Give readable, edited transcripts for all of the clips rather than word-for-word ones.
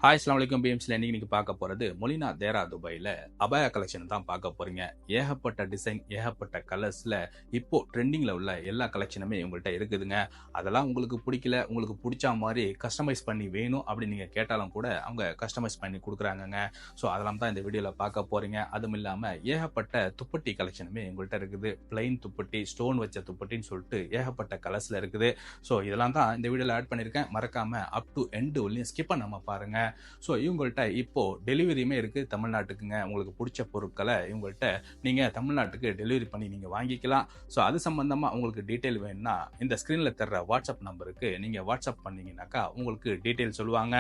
Hi அஸ்ஸலாமு அலைக்கும் பிஎம்சியில் இன்னைக்கு பார்க்க போகிறது மொலினா தேரா துபாயில் அபாயா கலெக்ஷன் தான் பார்க்க போகிறீங்க. ஏகப்பட்ட டிசைன், ஏகப்பட்ட கலர்ஸில் இப்போ ட்ரெண்டிங்கில் உள்ள எல்லா கலெக்ஷனுமே உங்கள்கிட்ட இருக்குதுங்க. அதெல்லாம் உங்களுக்கு பிடிக்கல, உங்களுக்கு பிடிச்ச மாதிரி கஸ்டமைஸ் பண்ணி வேணும் அப்படின்னு நீங்கள் கேட்டாலும் கூட அவங்க கஸ்டமைஸ் பண்ணி கொடுக்குறாங்கங்க. ஸோ அதெல்லாம் தான் இந்த வீடியோவில் பார்க்க போகிறீங்க. அதுவும் இல்லாமல் ஏகப்பட்ட துப்பட்டி கலெக்ஷனுமே உங்கள்கிட்ட இருக்குது. பிளைன் துப்பட்டி, ஸ்டோன் வச்ச துப்பட்டின்னு சொல்லிட்டு ஏகப்பட்ட கலர்ஸில் இருக்குது. ஸோ இதெல்லாம் தான் இந்த வீடியோவில் ஆட் பண்ணியிருக்கேன். மறக்காமல் அப் டு எண்டு வரலையும் ஸ்கிப் பண்ணாமல் பாருங்கள். ஸோ இவங்கள்ட்ட இப்போ டெலிவரியுமே இருக்குது தமிழ்நாட்டுக்குங்க. உங்களுக்கு பிடிச்ச பொருட்களை இவங்கள்ட்ட நீங்கள் தமிழ்நாட்டுக்கு டெலிவரி பண்ணி நீங்கள் வாங்கிக்கலாம். ஸோ அது சம்பந்தமாக உங்களுக்கு டீட்டெயில் வேணும்னா இந்த ஸ்க்ரீனில் தர்ற வாட்ஸ்அப் நம்பருக்கு நீங்கள் வாட்ஸ்அப் பண்ணீங்கன்னாக்கா உங்களுக்கு டீட்டெயில் சொல்லுவாங்க.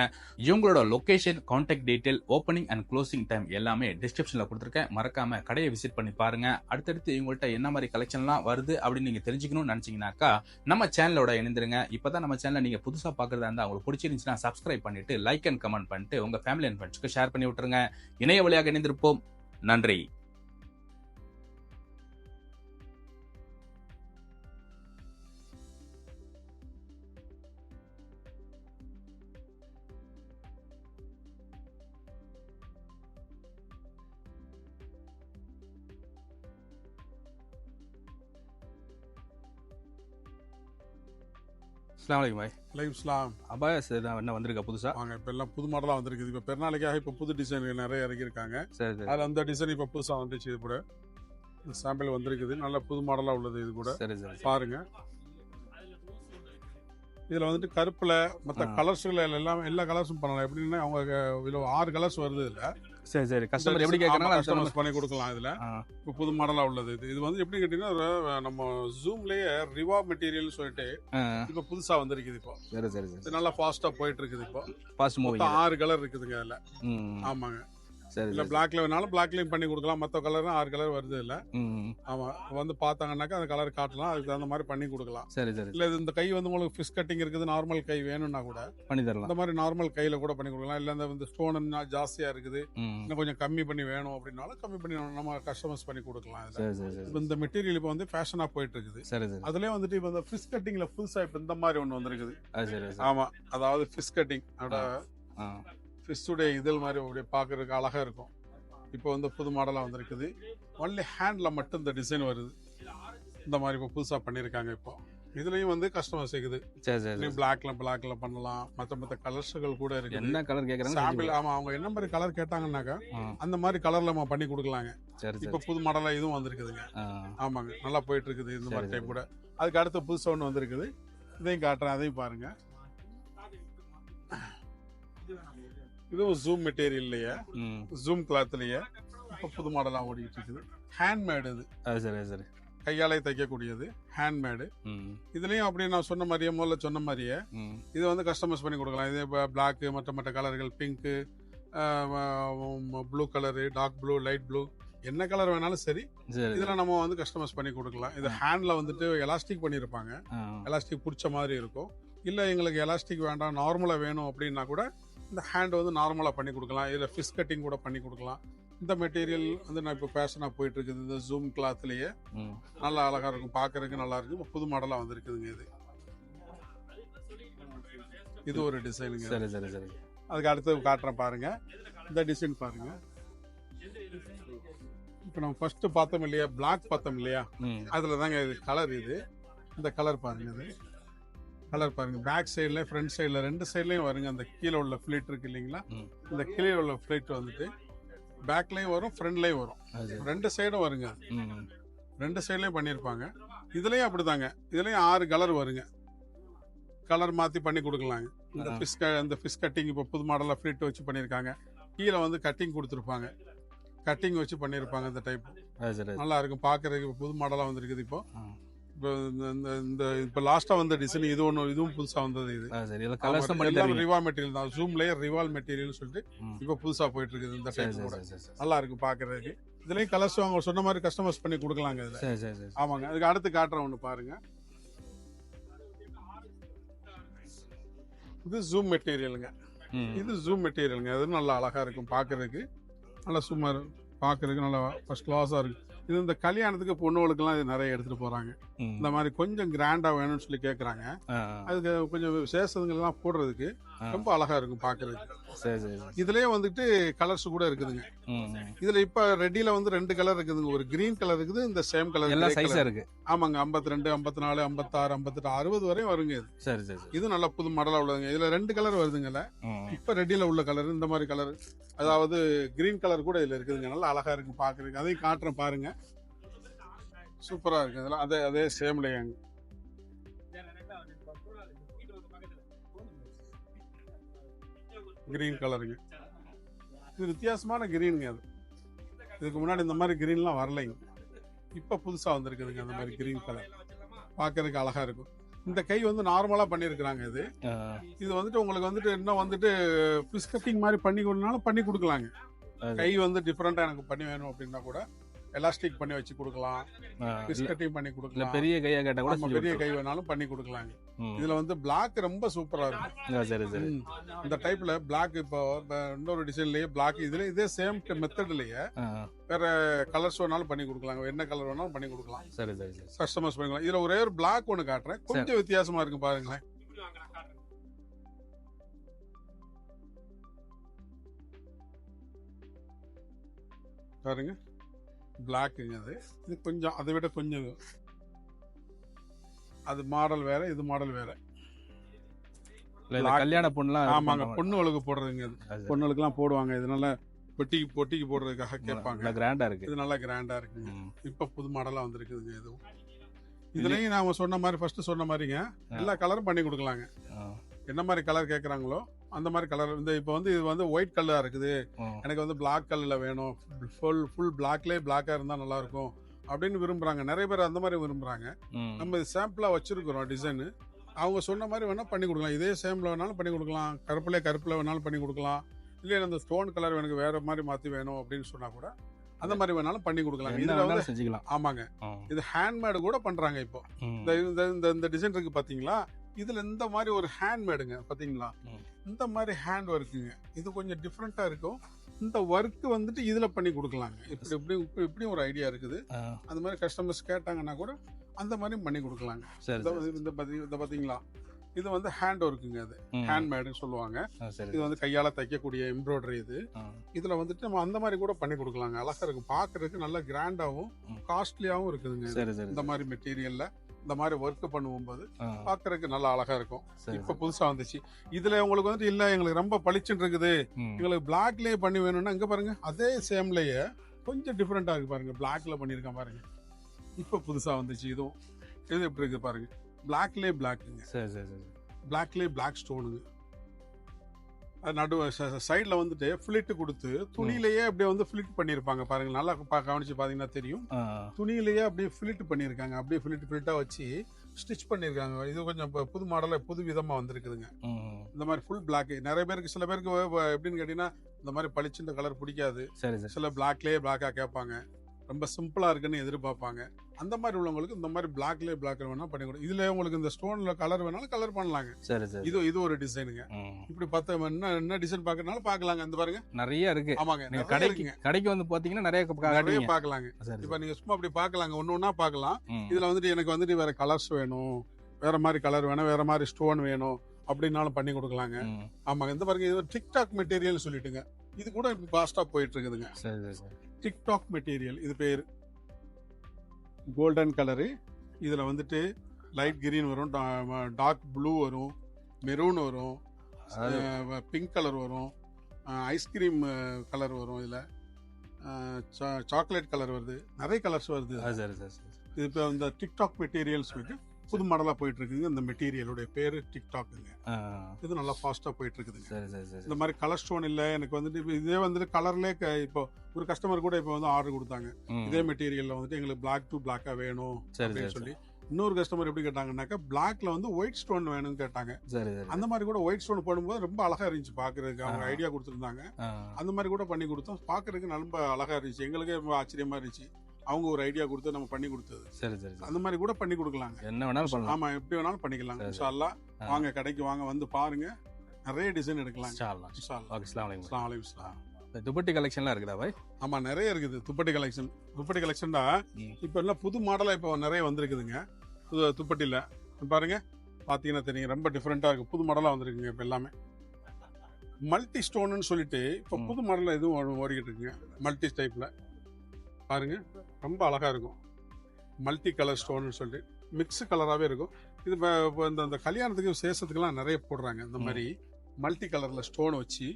இவங்களோட location, contact detail, opening and closing time எல்லாமே டிஸ்கிரிப்ஷனில் கொடுத்துருக்கேன். மறக்காம கடையை விசிட் பண்ணி பாருங்க. அடுத்தடுத்து இவங்கள்ட்ட என்ன மாதிரி கலெக்ஷன்லாம் வருது அப்படின்னு நீங்கள் தெரிஞ்சுக்கணும்னு நினச்சிங்கனாக்கா நம்ம சேனலோட இணைந்துருங்க. இப்போ தான் நம்ம சேனலை நீங்கள் புதுசாக பார்க்குறதா இருந்தால் உங்களுக்கு பிடிச்சிருந்துச்சுன்னா சப்ஸ்கிரைப் பண்ணிட்டு லைக் அண்ட் கமெண்ட் பண்ணிட்டு உங்க ஃபேமிலி அண்ட் ஃப்ரெண்ட்ஸ்க்கு ஷேர் பண்ணி விட்டுருங்க. இணைய வழியாக இணைந்திருப்போம். நன்றி. அஸ்ஸலாமு அலைக்கும் பாய். லைவ் ஸ்லாம் அபாயாஸ் என்ன வந்திருக்கா புதுசா? வாங்க. இப்போ எல்லாம் புது மாடலாக வந்திருக்குது. இப்போ பெருநாளைக்காக இப்போ புது டிசைன் நிறைய இறக்கியிருக்காங்க. சரி சரி அதில் அந்த டிசைன் இப்போ புதுசாக வந்துச்சு. இது கூட சாம்பிள் வந்திருக்குது. நல்ல புது மாடலாக உள்ளது. இது கூட சரி சரி பாருங்க. இதில் வந்துட்டு கருப்பில் மற்ற கலர்ஸில் எல்லாம் எல்லா கலர்ஸும் பண்ணலாம். எப்படின்னா அவங்க இதில் 6 கலர்ஸ் வருது. இதில் சரி சரி கஸ்டமர் எப்படி கேட்கறாங்க கஸ்டமைஸ் பண்ணி கொடுக்கலாம். இதில் இப்போ புது மாடலாக உள்ளது. இது வந்து எப்படி கேட்டிங்கன்னா நம்ம ஜூம்லேயே ரிவா மெட்டீரியல் சொல்லிட்டு இப்போ புதுசாக வந்திருக்குது. இப்போ சரி சரி சரி இது நல்லா ஃபாஸ்ட்டாக போயிட்டு இருக்குது. இப்போ ஃபாஸ்ட் மூவிங் 6 கலர் இருக்குதுங்க அதில். ஆமாங்க. சரி இல்ல பிளாக்ல வேணாலும் பிளாக்லயும் பண்ணி கொடுக்கலாம். மற்ற கலர் 6 கலர் வருது இல்ல. ஆமா, வந்து பார்த்தாங்கன்னாக்கா அந்த கலர் காட்டலாம். அதுக்கு தகுந்த மாதிரி பண்ணி கொடுக்கலாம். சரி சரி இல்ல இந்த கை வந்து உங்களுக்கு ஃபிஷ் கட்டிங் இருக்குது, நார்மல் கை வேணும்னா கூட பண்ணி தரலாம். இந்த மாதிரி நார்மல் கையில கூட பண்ணி கொடுக்கலாம். இல்ல இந்த ஸ்டோன் ஜாஸ்தியா இருக்குது, இன்னும் கொஞ்சம் கம்மி பண்ணி வேணும் அப்படின்னாலும் கம்மி பண்ணி நம்ம கஸ்டமைஸ் பண்ணி கொடுக்கலாம். சரி சரி சரி இந்த மெட்டீரியல் இப்போ வந்து ஃபேஷனா போயிட்டு இருக்குது. சரி சரி அதுலயே வந்துட்டு இப்போ இந்த ஃபிஷ் கட்டிங்ல புதுசா இப்போ இந்த மாதிரி ஒண்ணு வந்திருக்குது. சரி ஆமா, அதாவது ஃபிஷ் கட்டிங் ஃபிஷ்ஷுடைய இதழ் மாதிரி அப்படியே பாக்குறதுக்கு அழகா இருக்கும். இப்போ வந்து புது மாடலாக வந்திருக்குது. ஒன்லி ஹேண்டில் மட்டும் இந்த டிசைன் வருது. இந்த மாதிரி இப்போ புதுசாக பண்ணியிருக்காங்க. இப்போ இதுலேயும் வந்து கஸ்டமர் இருக்குது. சரி சரி பிளாக்ல பண்ணலாம். மற்ற கலர்ஸுகள் கூட இருக்கு. என்ன கலர் கேட்குறாங்க சாம்பிள். ஆமாம், அவங்க என்ன மாதிரி கலர் கேட்டாங்கன்னாக்கா அந்த மாதிரி கலரில் நம்ம பண்ணி கொடுக்கலாங்க. இப்போ புது மாடலாக இதுவும் வந்திருக்குதுங்க. ஆமாங்க, நல்லா போயிட்டு இருக்குது இந்த மாதிரி டைப் கூட. அதுக்கு அடுத்த புதுசாக ஒன்று வந்திருக்குது. இதையும் காட்டுறேன், அதையும் பாருங்க. இதுவும் ஜூம் மெட்டீரியல்லையே, ஜூம் கிளாத்லயே இப்போ புது மாடலாக ஓடிட்டு இருக்குது. ஹேண்ட்மேடு இது. சரி சரி கையாலே தைக்கக்கூடியது, ஹேண்ட்மேடு. இதுலயும் அப்படி நான் சொன்ன மாதிரியே, முதல்ல சொன்ன மாதிரியே இது வந்து கஸ்டமைஸ் பண்ணி கொடுக்கலாம். இது பிளாக், மற்ற கலர்கள், pink, blue colour, dark blue, light blue, என்ன கலர் வேணாலும் சரி இதுல நம்ம வந்து கஸ்டமைஸ் பண்ணி கொடுக்கலாம். இது ஹேண்ட்ல வந்துட்டு எலாஸ்டிக் பண்ணியிருப்பாங்க. எலாஸ்டிக் பிடிச்ச மாதிரி இருக்கும். இல்ல எங்களுக்கு எலாஸ்டிக் வேண்டாம், நார்மலா வேணும் அப்படின்னா கூட இந்த ஹேண்ட் வந்து நார்மலாக பண்ணி கொடுக்கலாம். இதில் ஃபிஷ் கட்டிங் கூட பண்ணி கொடுக்கலாம். இந்த மெட்டீரியல் வந்து நான் இப்போ ஃபேஷனாக போயிட்டு இருக்குது. இந்த ஜூம் கிளாத்லேயே நல்லா அழகாக இருக்கும், பார்க்கறதுக்கு நல்லா இருக்கும். இப்போ புது மாடலாக வந்திருக்குதுங்க. இது ஒரு டிசைனுங்க. சரி சரி சரி அதுக்கு அடுத்து காட்டுறேன் பாருங்க. இந்த டிசைன் பாருங்க. இப்போ நம்ம ஃபர்ஸ்ட் பார்த்தோம் இல்லையா, பிளாக் பார்த்தோம் இல்லையா, அதில் தாங்க இது கலர். இது இந்த கலர் பாருங்க. இது கலர் பாருங்க. பேக் சைடுல, ஃப்ரண்ட் சைடுல, ரெண்டு சைட்லயும் வருங்க. அந்த கீழே உள்ள பிளேட் இருக்கு இல்லைங்களா, இந்த கீழே உள்ள பிளேட் வந்துட்டு பேக்லயும் வரும், ஃப்ரண்ட்லயும் வரும். ரெண்டு சைடும் வருங்க. ரெண்டு சைட்லயும் பண்ணிருப்பாங்க. இதுலயும் அப்படிதாங்க. இதுலயும் 6 கலர் வருங்க. கலர் மாத்தி பண்ணி கொடுக்கலாங்க. இந்த ஃபிஷ் கட்டிங் இப்போ புது மாடலா ஃபிளிட் வச்சு பண்ணிருக்காங்க. கீழே வந்து கட்டிங் கொடுத்துருப்பாங்க. கட்டிங் வச்சு பண்ணிருப்பாங்க. இந்த டைப் நல்லா இருக்கும் பாக்குறதுக்கு. புது மாடலா வந்திருக்குது. இப்போ லாஸ்டா வந்த டிசைன் இது ஒன்று, இதுவும் புதுசா வந்தது. இது ரிவா மெட்டீரியல் தான். ஜூம்லயே ரிவால் மெட்டீரியல் சொல்லிட்டு இப்போ புதுசா போயிட்டு இருக்குது. இந்த டைப் கூட நல்லா இருக்கு பாக்குறதுக்கு. இதுலயும் கலர்ஸ் அவங்க சொன்ன மாதிரி கஸ்டமைஸ் பண்ணி கொடுக்கலாங்க. இதுல ஆமாங்க. அதுக்கு அடுத்து காட்டுறேன் ஒண்ணு பாருங்க. இது ஜூம் மெட்டீரியலுங்க. இது ஜூம் மெட்டீரியலுங்க. அது நல்லா அழகா இருக்கும் பாக்குறதுக்கு. நல்லா சுமார் பாக்குறதுக்கு நல்லா ஃபர்ஸ்ட் கிளாஸா இருக்கு. இது இந்த கல்யாணத்துக்கு பொண்ணுகளுக்கெல்லாம் இது நிறைய எடுத்துட்டு போறாங்க. இந்த மாதிரி கொஞ்சம் கிராண்டா வேணும்னு சொல்லி கேட்கறாங்க. அதுக்கு கொஞ்சம் விசேஷங்கள்லாம் போடுறதுக்கு ரொம்ப அழகா இருக்கும் பாக்குறதுக்கு. சரி சரி. இதுலயே வந்துட்டு கலர்ஸ் கூட இருக்குதுங்க. இதுல இப்ப ரெட்டில வந்து 2 கலர் இருக்குதுங்க. ஒரு கிரீன் கலர் இருக்குது, இந்த சேம் கலர் எல்லா சைஸா இருக்கு. ஆமாங்க. 52, 54, 56, 58, 60 வரையும் வருங்க இது. சரி சரி. இது நல்ல புது மாடலா உள்ளதுங்க. இதுல 2 கலர் வருதுங்கல்ல. இப்ப ரெட்டில உள்ள கலர் இந்த மாதிரி கலர், அதாவது கிரீன் கலர் கூட இதுல இருக்குதுங்க. நல்லா அழகா இருக்கு பாக்குறதுக்கு. அதையும் காட்டுறேன் பாருங்க. சூப்பரா இருக்கு. இதெல்லாம் அதே சேம்லயாங்க. கிரீன் கலருங்க. இது வித்தியாசமான கிரீனுங்க. அது இதுக்கு முன்னாடி இந்த மாதிரி கிரீன்லாம் வரலைங்க. இப்ப புதுசா வந்திருக்குதுங்க அந்த மாதிரி கிரீன் கலர். பாக்குறதுக்கு அழகா இருக்கும். இந்த கை வந்து நார்மலா பண்ணிருக்காங்க. இது வந்துட்டு உங்களுக்கு வந்துட்டு இன்னும் வந்துட்டு பிஸ் கட்டிங் மாதிரி பண்ணி கொடுனாலும் பண்ணி கொடுக்கலாங்க. கை வந்து டிஃபரெண்டா எனக்கு பண்ணி வேணும் அப்படின்னா கூட எலாஸ்டிக் பண்ணி வச்சு கொடுக்கலாம், பிஸ் கட்டிங் பண்ணி கொடுக்கலாம். பெரிய கையா கேட்டா கூட பெரிய கை வேணாலும் பண்ணி கொடுக்கலாங்க. இதுல வந்து பிளாக் ரொம்ப சூப்பரா இருக்கும். சரி சரி. இந்த டைப்ல பிளாக் இப்போ இன்னொரு டிசைன்லயே பிளாக் இதுல இதே சேம் மெத்தட்லயே வேற கலர்ஸ் வேணாலும் பண்ணி கொடுக்கலாங்க. என்ன கலர் வேணாலும் பண்ணி கொடுக்கலாம். சரி சரி சரி. கஸ்டமைஸ் பண்ணிக்கலாம். இதுல ஒரே ஒரு பிளாக் ஒன்னு காட்டுறேன். கொஞ்சம் வித்தியாசமா இருக்கு பாருங்களேன். பாருங்க, பிளாக்குங்க. இது கொஞ்சம் அதை விட கொஞ்சம் அது மாடல் வேற, இது மாடல் வேற. கல்யாண பொண்ணுலாம் ஆமாங்க, பொண்ணுகளுக்கு போடுறதுங்க. அது பொண்ணுகளுக்குலாம் போடுவாங்க. இதனால பொட்டிக்கு போடுறதுக்காக கேட்பாங்க. கிராண்டா இருக்கு. இது நல்லா கிராண்டா இருக்குங்க. இப்ப புது மாடலா வந்திருக்குதுங்க. இதுலயும் நாம சொன்ன மாதிரி ஃபர்ஸ்ட் சொன்ன மாதிரிங்க எல்லா கலரும் பண்ணி கொடுக்கலாங்க. என்ன மாதிரி கலர் கேட்கறாங்களோ அந்த மாதிரி கலர். இப்போ வந்து இது வந்து ஒயிட் கலரா இருக்குது, எனக்கு வந்து பிளாக் கலர்ல வேணும், ஃபுல் பிளாக்லேயே பிளாக்கா இருந்தா நல்லா இருக்கும் அப்படின்னு விரும்புறாங்க. நிறைய பேர் அந்த மாதிரி விரும்புறாங்க. நம்ம இது சாம்பிளா வச்சிருக்கிறோம் டிசைன். அவங்க சொன்ன மாதிரி வேணா பண்ணி கொடுக்கலாம். இதே சேம்ல வேணாலும் பண்ணி கொடுக்கலாம், கருப்புல வேணாலும் பண்ணி கொடுக்கலாம். இல்லையா அந்த ஸ்டோன் கலர் எனக்கு வேற மாதிரி மாத்தி வேணும் அப்படின்னு சொன்னா கூட அந்த மாதிரி வேணாலும் பண்ணி கொடுக்கலாம். இதுல வந்து செஞ்சுக்கலாம். ஆமாங்க, இது ஹேண்ட்மேடு கூட பண்றாங்க. இப்போ இந்த டிசைன் இருக்கு பாத்தீங்களா, இதுல இந்த மாதிரி ஒரு ஹேண்ட்மேடுங்க பாத்தீங்களா, இந்த மாதிரி ஹேண்ட் ஒர்க்குங்க. இது கொஞ்சம் டிஃப்ரெண்டா இருக்கும். இந்த ஒர்க் வந்துட்டு இதுல பண்ணி கொடுக்கலாங்க. இப்படி ஒரு ஐடியா இருக்குது. அந்த மாதிரி கஸ்டமர்ஸ் கேட்டாங்கன்னா கூட அந்த மாதிரி பண்ணி கொடுக்கலாங்க. இந்த பாத்தீங்களா, இது வந்து ஹேண்ட் ஒர்க்குங்க. அது ஹேண்ட்மேடுன்னு சொல்லுவாங்க. இது வந்து கையால தைக்கக்கூடிய எம்ப்ராய்டரி. இதுல வந்துட்டு நம்ம அந்த மாதிரி கூட பண்ணி கொடுக்கலாங்க. அழகா இருக்கும் பாக்குறதுக்கு, நல்ல கிராண்டாவும் காஸ்ட்லியாவும் இருக்குதுங்க. இந்த மாதிரி மெட்டீரியல்ல இந்த மாதிரி ஒர்க் பண்ணும்போது பாக்குறதுக்கு நல்லா அழகா இருக்கும். இப்ப புதுசா வந்துச்சு. இதுல உங்களுக்கு வந்துட்டு இல்ல எங்களுக்கு ரொம்ப பளிச்சுட்டு இருக்குது, எங்களுக்கு பிளாக்லயே பண்ணி வேணும்னா இங்க பாருங்க, அதே சேம்லயே கொஞ்சம் டிஃபரெண்டா இருக்கு பாருங்க. பிளாக்ல பண்ணிருக்கேன் பாருங்க. இப்ப புதுசா வந்துச்சு. இதுவும் இது எப்படி இருக்கு பாருங்க. பிளாக்லயே பிளாக்குங்க. பிளாக்லயே பிளாக் ஸ்டோனுங்க. நடு சைட்ல வந்துட்டு ஃபிளிட் கொடுத்து துணியிலேயே அப்படியே வந்து ஃபிளிட் பண்ணிருப்பாங்க பாருங்க. நல்லா கவனிச்சு பாத்தீங்கன்னா தெரியும். துணியிலேயே அப்படியே ஃபிளிட் பண்ணிருக்காங்க. அப்படியே ஃபிளிட்டா வச்சு ஸ்டிச் பண்ணிருக்காங்க. இது கொஞ்சம் புது மாடல புது விதமா வந்திருக்குதுங்க. இந்த மாதிரி ஃபுல் பிளாக். நிறைய பேருக்கு, சில பேருக்கு எப்படின்னு கேட்டீங்கன்னா இந்த மாதிரி பளிச்சு கலர் பிடிக்காது. சில பிளாக்லயே பிளாக்கா கேட்பாங்க. ரொம்ப சிம்பிளா இருக்குன்னு எதிர்பார்ப்பாங்க. அந்த மாதிரி உள்ளவங்களுக்கு இந்த மாதிரி பிளாக்லயே பிளாக் வேணா பண்ணி கொடுக்கும். இதுல உங்களுக்கு இந்த ஸ்டோன்ல கலர் வேணாலும் கலர் பண்ணலாங்க. இது ஒரு டிசைனுங்க. இப்படி பார்த்தா என்ன டிசைன் பாக்கறனால பாக்கலாங்க. இந்த பாருங்க நிறைய இருக்கு. ஆமாங்க, கடைக்கு வந்து பாத்தீங்கன்னா நிறைய பாக்கலாங்க. இப்ப நீங்க சும்மா அப்படி பாக்கலாங்க, ஒண்ணு பாக்கலாம். இதுல வந்துட்டு எனக்கு வந்துட்டு வேற கலர்ஸ் வேணும், வேற மாதிரி கலர் வேணும், வேற மாதிரி ஸ்டோன் வேணும் அப்படின்னாலும் பண்ணி கொடுக்கலாங்க. ஆமாங்க, இந்த பாருங்க, இது டிக்டாக் மெட்டீரியல் சொல்லிட்டுங்க. இது கூட இப்ப ஃபாஸ்டா போயிட்டு இருக்குதுங்க. டிக்டாக் மெட்டீரியல் இது பேரு. Golden colour. இதுல வந்துட்டு லைட் கிரீன் வரும், டார்க் ப்ளூ வரும், மெரூன் வரும், பிங்க் கலர் வரும், ஐஸ்கிரீம் கலர் வரும், இதுல சாக்லேட் கலர் வருது, நிறைய கலர்ஸ் வருது. இது இப்போ இந்த டிக்டாக் மெட்டீரியல் சொல்லிட்டு புது மாடலா போயிட்டு இருக்குங்க. இந்த மெட்டீரியலுடைய பேரு டிக்டாக்குங்க. இது நல்லா ஃபாஸ்டா போயிட்டு இருக்குதுங்க. இந்த மாதிரி கலர் ஸ்டோன் இல்ல எனக்கு வந்துட்டு இதே வந்துட்டு கலர்லேயே இப்போ ஒரு கஸ்டமர் கூட இப்போ வந்து ஆர்டர் கொடுத்தாங்க. இதே மெட்டீரியல்ல வந்துட்டு எங்களுக்கு பிளாக் டு பிளாக்கா வேணும் அப்படின்னு சொல்லி. இன்னொரு கஸ்டமர் எப்படி கேட்டாங்கன்னாக்கா பிளாக்ல வந்து ஒயிட் ஸ்டோன் வேணும்னு கேட்டாங்க. அந்த மாதிரி கூட ஒயிட் ஸ்டோன் போடும்போது ரொம்ப அழகா இருந்துச்சு பாக்குறதுக்கு. அவங்க ஐடியா கொடுத்துருந்தாங்க. அந்த மாதிரி கூட பண்ணி கொடுத்தோம். பாக்குறதுக்கு ரொம்ப அழகா இருந்துச்சு. எங்களுக்கே ரொம்ப ஆச்சரியமா இருந்துச்சு. அவங்க ஒரு ஐடியா கொடுத்து நம்ம பண்ணி கொடுத்தது. அந்த மாதிரி கூட பண்ணி கொடுக்கலாங்க. என்ன வேணாலும் பண்ணலாம். ஆமா, எப்படி வேணாலும் பண்ணிக்கலாம். இன்ஷா அல்லாஹ் வாங்க, கடைக்கு வாங்க, வந்து பாருங்க, நிறைய டிசைன் எடுக்கலாம். இன்ஷா அல்லாஹ். அஸ்ஸலாமு அலைக்கும். துப்பட்டி கலெக்ஷன்லாம் இருக்குதா பாய்? ஆமா, நிறைய இருக்குது துப்பட்டி கலெக்ஷன். துப்பட்டி கலெக்ஷன்டா இப்ப எல்லாம் புது மாடலா இப்போ நிறைய வந்திருக்குதுங்க. துப்பட்டில பாருங்க, பாத்தீங்கன்னா தெரியும், ரொம்ப டிஃப்ரெண்டா இருக்கு. புது மாடலா வந்திருக்குங்க இப்ப எல்லாமே. மல்டி ஸ்டோன்னு சொல்லிட்டு இப்போ புது மாடலில் எதுவும் ஓடிக்கிட்டு இருக்குங்க. மல்டி டைப்பில் பாருங்க, ரொம்ப அழகாக இருக்கும். மல்டி கலர் ஸ்டோன்னு சொல்லிட்டு மிக்ஸ் கலராகவே இருக்கும். இது இப்போ இந்த கல்யாணத்துக்கு விசேஷத்துக்கெல்லாம் நிறைய போடுறாங்க. இந்த மாதிரி மல்டி கலரில் ஸ்டோன் வச்சு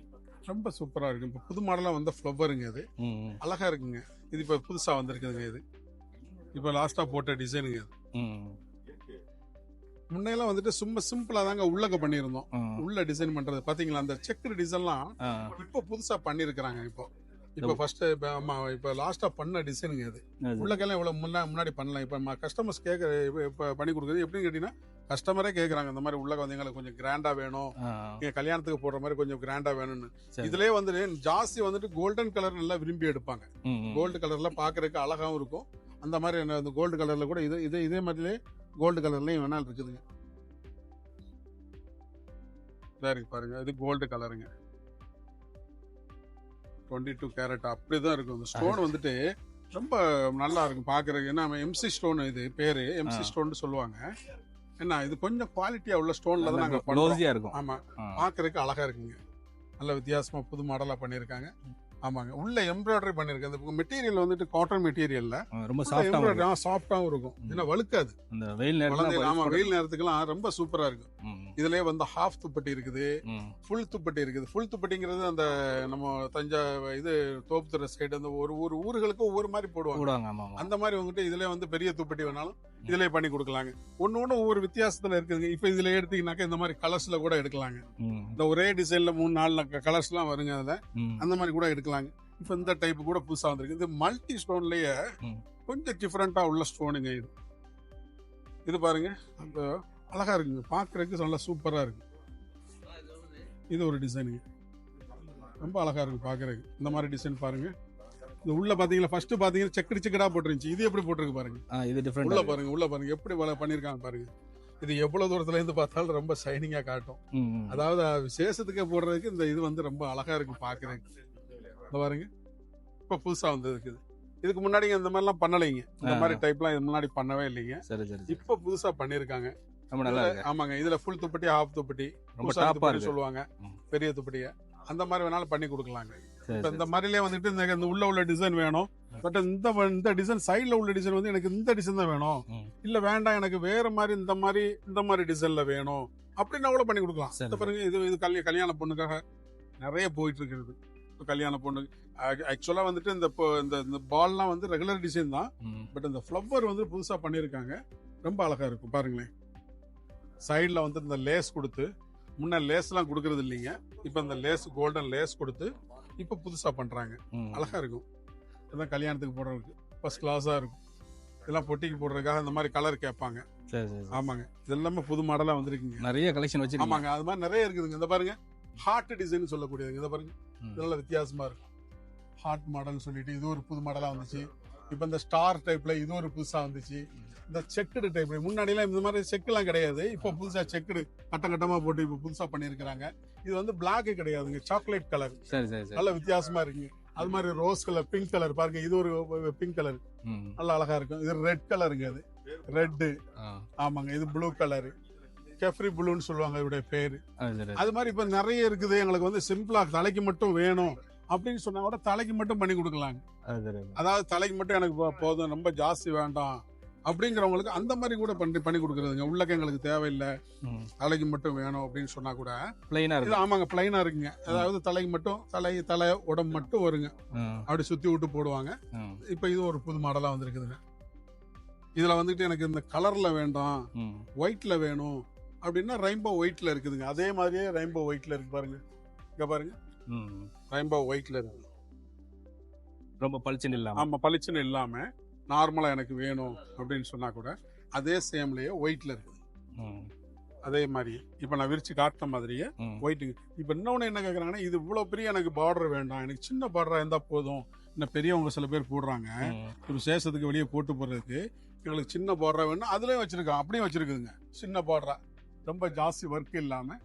ரொம்ப சூப்பராக இருக்கும். இப்போ புது மாடலாக வந்த ஃப்ளவருங்க, அது அழகாக இருக்குங்க. இது இப்போ புதுசாக வந்திருக்குதுங்க. இது இப்போ லாஸ்ட்டாக போட்ட டிசைனுங்க. அது முன்னையெல்லாம் வந்துட்டு சும்மா சிம்பிளா தாங்க உள்ளக்க பண்ணியிருந்தோம். உள்ள டிசைன் பண்றது பாத்தீங்களா, அந்த செக் டிசைன்லாம் இப்போ புதுசா பண்ணிருக்காங்க. இப்போ ஃபர்ஸ்ட் ஆமா, இப்போ லாஸ்டா பண்ண டிசைனுங்க. அது உள்ளக்கெல்லாம் இவ்வளவு முன்னாடி பண்ணலாம். இப்போ கஸ்டமர்ஸ் கேட்க இப்போ பண்ணி கொடுக்குறது எப்படின்னு கேட்டீங்கன்னா, கஸ்டமரே கேட்கறாங்க இந்த மாதிரி உள்ளக்க வந்து எங்களுக்கு கொஞ்சம் கிராண்டா வேணும், நீங்க கல்யாணத்துக்கு போடுற மாதிரி கொஞ்சம் கிராண்டா வேணும்னு. இதுலயே வந்துட்டு ஜாஸ்தி வந்துட்டு கோல்டன் கலர் நல்லா விரும்பி எடுப்பாங்க. கோல்டு கலர்ல பாக்குறதுக்கு அழகாவும் இருக்கும். அந்த மாதிரி அந்த கோல்டு கலர்ல கூட இதே மாதிரிலே கோல்டு கலர்லயும் வேணாலும் இருக்குதுங்க. இருக்கு பாருங்க, இது கோல்டு கலருங்க. 22 கேரட் அப்படிதான் இருக்கும். இந்த ஸ்டோன் வந்துட்டு ரொம்ப நல்லா இருக்கும் பாக்குறதுக்கு. ஏன்னா எம்சி ஸ்டோன், இது பேரு எம்சி ஸ்டோன் சொல்லுவாங்க. என்ன இது கொஞ்சம் குவாலிட்டியா உள்ள ஸ்டோன்ல தான் நாங்க பண்ணுவோம். ஆமா, பாக்குறதுக்கு அழகா இருக்குங்க. நல்ல வித்தியாசமா புது மாடலா பண்ணிருக்காங்க. ஆமாங்க, உள்ள எம்ப்ராய்டரி பண்ணிருக்கு. அந்த மெட்டீரியல் வந்துட்டு காட்டன் மெட்டீரியல்ல ரொம்ப சாஃப்டாவும் இருக்கும். ஏன்னா வழுக்காது. வெயில் நேரத்துக்குலாம் ரொம்ப சூப்பரா இருக்கும். இதுலயே வந்து ஹாஃப் துப்பட்டி இருக்குது, ஃபுல் துப்பட்டி இருக்குது. ஃபுல் துப்பட்டிங்கிறது அந்த நம்ம தஞ்சை இது தோப்புத்துறை சைடு அந்த ஒரு ஊர்களுக்கு ஒவ்வொரு மாதிரி போடுவாங்க. அந்த மாதிரி வந்துட்டு இதுல வந்து பெரிய துப்பட்டி வேணாலும் இதுலயே பண்ணி கொடுக்கலாங்க. ஒன்னு ஒவ்வொரு வித்தியாசத்துல இருக்குதுங்க. இப்ப இதுல எடுத்தீங்கன்னாக்க இந்த மாதிரி கலர்ஸ்ல கூட எடுக்கலாங்க. இந்த ஒரே டிசைன்ல 3-4 கலர்ஸ் எல்லாம் வருங்க. அதுல அந்த மாதிரி கூட எடுக்கலாங்க. இப்ப இந்த டைப் கூட புதுசா வந்திருக்கு. இது மல்டி ஸ்டோன்லயே கொஞ்சம் டிஃபரெண்டா உள்ள ஸ்டோனுங்க. இது பாருங்க, அந்த அழகா இருக்குங்க, பாக்குறதுக்கு நல்லா சூப்பரா இருக்கு. இது ஒரு டிசைனுங்க, ரொம்ப அழகா இருக்கு பாக்குறதுக்கு. இந்த மாதிரி டிசைன் பாருங்க. இந்த உள்ள பாத்தீங்களா, ஃபர்ஸ்ட் பாத்தீங்கன்னா செக்கடா போட்டுருந்துச்சு. இது எப்படி போட்டிருக்கு பாருங்க. இது டிஃபரெண்ட். உள்ள பாருங்க எப்படி பண்ணிருக்காங்க பாருங்க. இது எவ்வளவு தூரத்துல இருந்து பார்த்தாலும் ரொம்ப ஷைனிங்கா காட்டும். அதாவது விசேஷத்துக்கு போடுறதுக்கு இந்த இது வந்து ரொம்ப அழகா இருக்கு பாக்குறதுக்கு. பாருங்க, இப்ப புதுசா வந்து இருக்குது. இதுக்கு முன்னாடி இந்த மாதிரி எல்லாம் பண்ணலைங்க. இந்த மாதிரி டைப்லாம் இது முன்னாடி பண்ணவே இல்லைங்க. இப்ப புதுசா பண்ணிருக்காங்க. ஆமாங்க, இதுல ஃபுல் துப்பட்டி, ஹாஃப் துப்பட்டி, சொல்லுவாங்க பெரிய துப்பட்டிய. அந்த மாதிரி வேணாலும் பண்ணி கொடுக்கலாங்க. இப்ப இந்த மாதிரிலே வந்துட்டு இந்த உள்ள டிசைன் வேணும். பட் இந்த டிசைன் சைட்ல உள்ள டிசைன் வந்து எனக்கு இந்த டிசைன் தான் வேணும், இல்ல வேண்டாம் எனக்கு வேற மாதிரி இந்த மாதிரி டிசைன்ல வேணும் அப்படின்னா கூட பண்ணி கொடுக்கலாம். பாருங்க, இது கல்யாண பொண்ணுக்காக நிறைய போயிட்டு இருக்கிறது. கல்யாண பொண்ணு ஆக்சுவலா வந்துட்டு இந்த பால்லாம் வந்து ரெகுலர் டிசைன் தான். பட் இந்த ஃப்ளவர் வந்து புதுசா பண்ணிருக்காங்க. ரொம்ப அழகா இருக்கும் பாருங்களேன். சைட்ல வந்து இந்த லேஸ் கொடுத்து, முன்ன லேஸ் எல்லாம் கொடுக்கறது இல்லைங்க. இப்ப இந்த லேஸ் கோல்டன் லேஸ் கொடுத்து இப்ப புதுசா பண்றாங்க. அழகா இருக்கும். இதான் கல்யாணத்துக்கு போடுறதுக்கு ஃபர்ஸ்ட் கிளாஸா இருக்கும். இதெல்லாம் பொட்டிக்கு போடுறதுக்காக இந்த மாதிரி கலர் கேட்பாங்க. ஆமாங்க, இதெல்லாமே புது மாடலா வந்திருக்குங்க. நிறைய கலெக்ஷன் வச்சு. ஆமாங்க, அது மாதிரி நிறைய இருக்குதுங்க. இந்த பாருங்க, ஹார்ட் டிசைன் சொல்லக்கூடியது. இதை பாருங்க, இதெல்லாம் வித்தியாசமா இருக்கும். ஹார்ட் மாடல் சொல்லிட்டு இது ஒரு புது மாடலா வந்துச்சு. இப்ப இந்த ஸ்டார் டைப்ல இது ஒரு புதுசா வந்துச்சு. இந்த செக்குடு டைப், முன்னாடி எல்லாம் இந்த மாதிரி செக்குலாம் கிடையாது. இப்ப புதுசா செக்குடு கட்டமா போட்டு இப்ப புதுசா பண்ணிருக்காங்க. இது வந்து பிளாக் கிடையாதுங்க, சாக்லேட் கலர். நல்ல வித்தியாசமா இருக்குங்க. அது மாதிரி ரோஸ் கலர், பிங்க் கலர் பாருங்க. இது ஒரு பிங்க் கலர், நல்ல அழகா இருக்கும். இது ரெட் கலருங்க, அது ரெட். ஆமாங்க, இது ப்ளூ கலர், கெஃப்ரி ப்ளூன்னு சொல்லுவாங்க இதோட பேரு. அது மாதிரி இப்ப நிறைய இருக்குது. எங்களுக்கு வந்து சிம்பிளா தலைக்கு மட்டும் வேணும் அப்படின்னு சொன்னா கூட தலைக்கு மட்டும் பண்ணி கொடுக்கலாங்க. அதாவது தலைக்கு மட்டும் எனக்கு போதும், ரொம்ப ஜாஸ்தி வேண்டாம் அப்படிங்கிறவங்களுக்கு அந்த மாதிரி கூட பண்ணி கொடுக்கறதுங்க. உள்ளக்க எங்களுக்கு தேவையில்லை, தலைக்கு மட்டும் வேணும் அப்படின்னு சொன்னா கூட பிளைனா இருக்கு. ஆமாங்க, பிளைனா இருக்குங்க. அதாவது தலைக்கு மட்டும் தலை உடம்பு மட்டும் வருங்க, அப்படி சுத்தி விட்டு போடுவாங்க. இப்ப இது ஒரு புது மாடலா வந்திருக்குதுங்க. இதுல வந்துட்டு எனக்கு இந்த கலர்ல வேண்டாம், ஒயிட்ல வேணும் அப்படின்னா ரெயின்போ ஒயிட்ல இருக்குதுங்க. அதே மாதிரியே ரெயின்போ ஒயிட்ல இருக்கு பாருங்க. இங்க பாருங்க, ரெயின்போ ஒயிட்ல இருக்கு. ரொம்ப பளிச்சுன்னு இல்லாம. ஆமா, பளிச்சுன்னு இல்லாம நார்மலா எனக்கு வேணும் அப்படின்னு சொன்னா கூட அதே சேம்லயே ஒயிட்ல இருக்குது. அதே மாதிரி இப்ப நான் விரிச்சு காட்டின மாதிரியே ஒயிட்டுங்க. இப்ப இன்னொன்னு என்ன கேக்குறாங்கன்னா, இது இவ்வளவு பெரிய எனக்கு பார்டர் வேண்டாம், எனக்கு சின்ன பார்டரா இருந்தா போதும். இன்னும் பெரியவங்க சில பேர் போடுறாங்க, ஒரு சேஷத்துக்கு வெளியே போட்டு போடுறதுக்கு எங்களுக்கு சின்ன பார்டரா வேணும். அதுலயும் வச்சிருக்காங்க, அப்படியும் வச்சிருக்குதுங்க. சின்ன பார்டரா, ரொம்ப ஜாஸ்தி ஒர்க் இல்லாம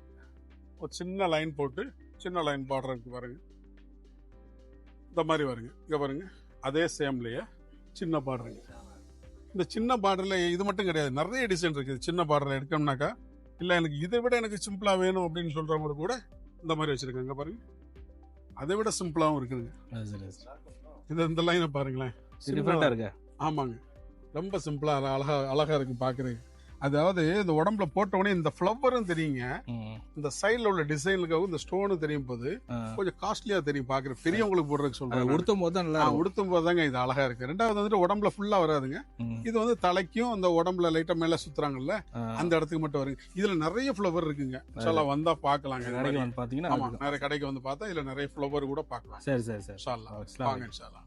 ஒரு சின்ன லைன் போட்டு, சின்ன லைன் பார்டர் இருக்கு பாருங்க. இந்த மாதிரி வருங்க. இங்க பாருங்க, அதே சேம்லயே சின்ன பார்டருங்க. இந்த சின்ன பார்டர்ல இது மட்டும் கிடையாது, நிறைய டிசைன் இருக்குது. சின்ன பார்டர்ல எடுக்கணும்னாக்கா, இல்ல எனக்கு இதை விட எனக்கு சிம்பிளா வேணும் அப்படின்னு சொல்றவங்க கூட இந்த மாதிரி வச்சிருக்காங்க பாருங்க. அதை விட சிம்பிளாவும் இருக்குதுங்க. இந்த லைனை பாருங்களேன், டிஃபரெண்டா இருக்கு. ஆமாங்க, ரொம்ப சிம்பிளா அழகா அழகா இருக்கு பாக்குறதுக்கு. அதாவது இந்த உடம்புல போட்ட உடனே இந்த ஃப்ளவரும் தெரியுங்க, இந்த சைடுல உள்ள டிசைனுக்காகவும் இந்த ஸ்டோனும் தெரியும் போது கொஞ்சம் காஸ்ட்லியா தெரியும் பாக்குற. பெரியவங்களுக்கு போடுறதுக்கு சொல்றாங்க. உடுத்தும் போது தான் நல்லா உடுத்தும் போது தாங்க இது அழகா இருக்கு. ரெண்டாவது வந்துட்டு உடம்புல ஃபுல்லா வராதுங்க. இது வந்து தலைக்கும் அந்த உடம்புல லைட்டா மேல சுத்துறாங்கல்ல அந்த இடத்துக்கு மட்டும் வருங்க. இதுல நிறைய ஃப்ளவர் இருக்குங்க. இன்ஷால்லா வந்தா பாக்கலாங்க. கடைக்கு வந்து பாத்தீங்கன்னா ஆமா, நிறைய கடைக்கு வந்து பார்த்தா இதுல நிறைய ஃப்ளவர் கூட பாக்கலாம். சரி சரி சரி. இன்ஷால்லா வாங்க இன்ஷால்லா.